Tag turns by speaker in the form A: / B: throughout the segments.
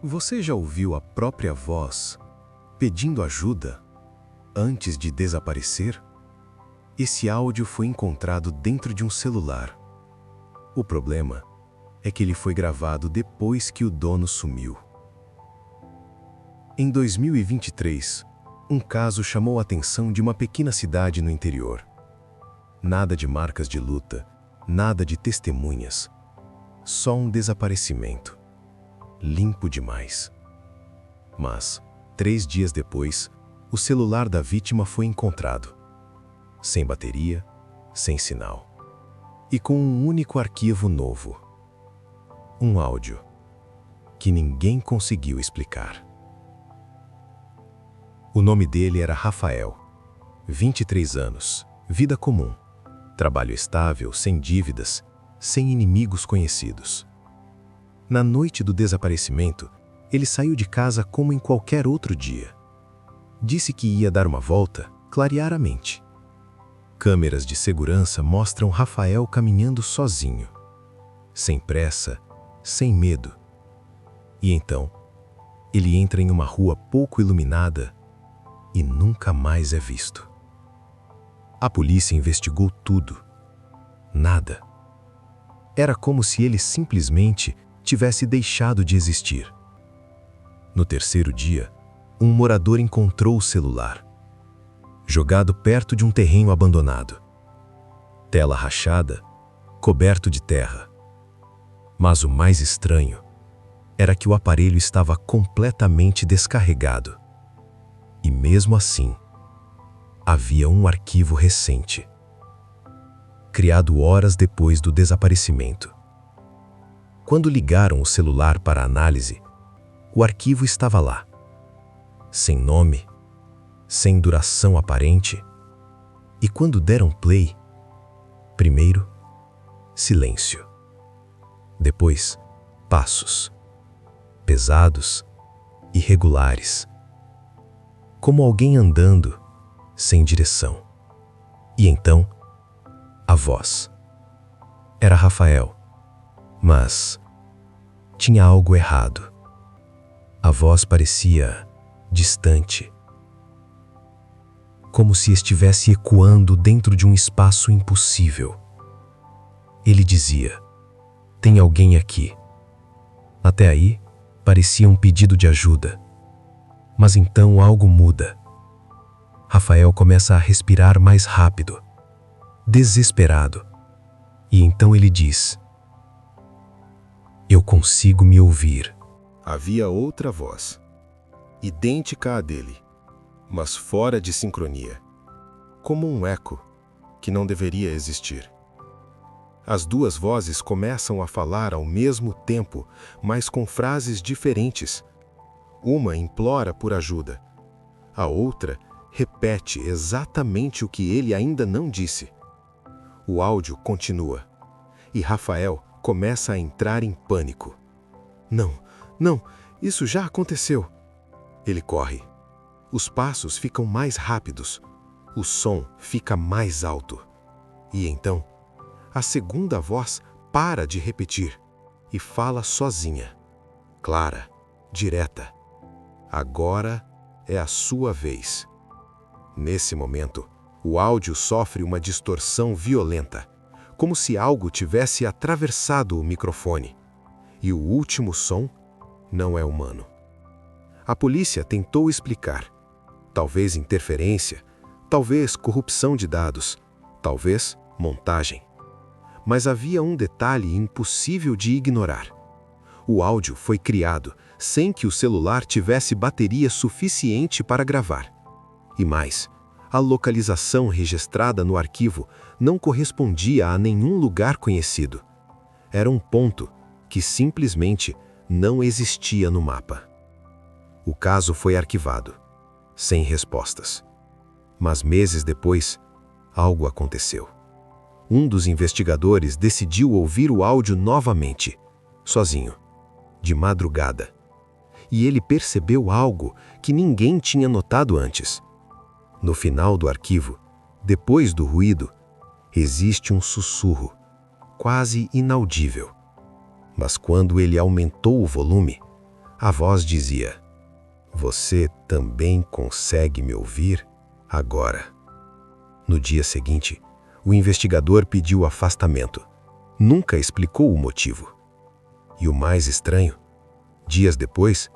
A: Você já ouviu a própria voz pedindo ajuda antes de desaparecer? Esse áudio foi encontrado dentro de um celular. O problema é que ele foi gravado depois que o dono sumiu. Em 2023, um caso chamou a atenção de uma pequena cidade no interior. Nada de marcas de luta, nada de testemunhas. Só um desaparecimento. Limpo demais. Mas, 3 dias depois, o celular da vítima foi encontrado. Sem bateria, sem sinal. E com um único arquivo novo. Um áudio que ninguém conseguiu explicar. O nome dele era Rafael. 23 anos, vida comum. Trabalho estável, sem dívidas, sem inimigos conhecidos. Na noite do desaparecimento, ele saiu de casa como em qualquer outro dia. Disse que ia dar uma volta, clarear a mente. Câmeras de segurança mostram Rafael caminhando sozinho, sem pressa, sem medo. E então, ele entra em uma rua pouco iluminada e nunca mais é visto. A polícia investigou tudo. Nada. Era como se ele simplesmente tivesse deixado de existir. No terceiro dia, um morador encontrou o celular, jogado perto de um terreno abandonado. Tela rachada, coberto de terra. Mas o mais estranho era que o aparelho estava completamente descarregado. E mesmo assim, havia um arquivo recente, criado horas depois do desaparecimento. Quando ligaram o celular para análise, o arquivo estava lá, sem nome, sem duração aparente, e quando deram play, primeiro, silêncio. Depois, passos, pesados, irregulares, como alguém andando, sem direção. E então, a voz. Era Rafael, mas tinha algo errado. A voz parecia distante, como se estivesse ecoando dentro de um espaço impossível. Ele dizia: "Tem alguém aqui." Até aí, parecia um pedido de ajuda. Mas então algo muda. Rafael começa a respirar mais rápido, desesperado. E então ele diz: "Eu consigo me ouvir."
B: Havia outra voz, idêntica à dele, mas fora de sincronia, como um eco que não deveria existir. As duas vozes começam a falar ao mesmo tempo, mas com frases diferentes. Uma implora por ajuda, a outra repete exatamente o que ele ainda não disse. O áudio continua, e Rafael começa a entrar em pânico. Não, isso já aconteceu. Ele corre. Os passos ficam mais rápidos, o som fica mais alto. E então, a segunda voz para de repetir e fala sozinha, clara, direta. Agora é a sua vez. Nesse momento, o áudio sofre uma distorção violenta, como se algo tivesse atravessado o microfone. E o último som não é humano. A polícia tentou explicar. Talvez interferência, talvez corrupção de dados, talvez montagem. Mas havia um detalhe impossível de ignorar. O áudio foi criado sem que o celular tivesse bateria suficiente para gravar. E mais, a localização registrada no arquivo não correspondia a nenhum lugar conhecido. Era um ponto que simplesmente não existia no mapa. O caso foi arquivado, sem respostas. Mas meses depois, algo aconteceu. Um dos investigadores decidiu ouvir o áudio novamente, sozinho, de madrugada. E ele percebeu algo que ninguém tinha notado antes. No final do arquivo, depois do ruído, existe um sussurro, quase inaudível. Mas quando ele aumentou o volume,
A: A voz dizia: "Você também consegue me ouvir agora?" No dia seguinte, o investigador pediu afastamento. Nunca explicou o motivo. E o mais estranho, dias depois,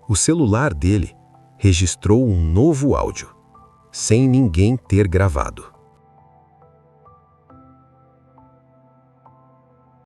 A: o celular dele registrou um novo áudio, sem ninguém ter gravado.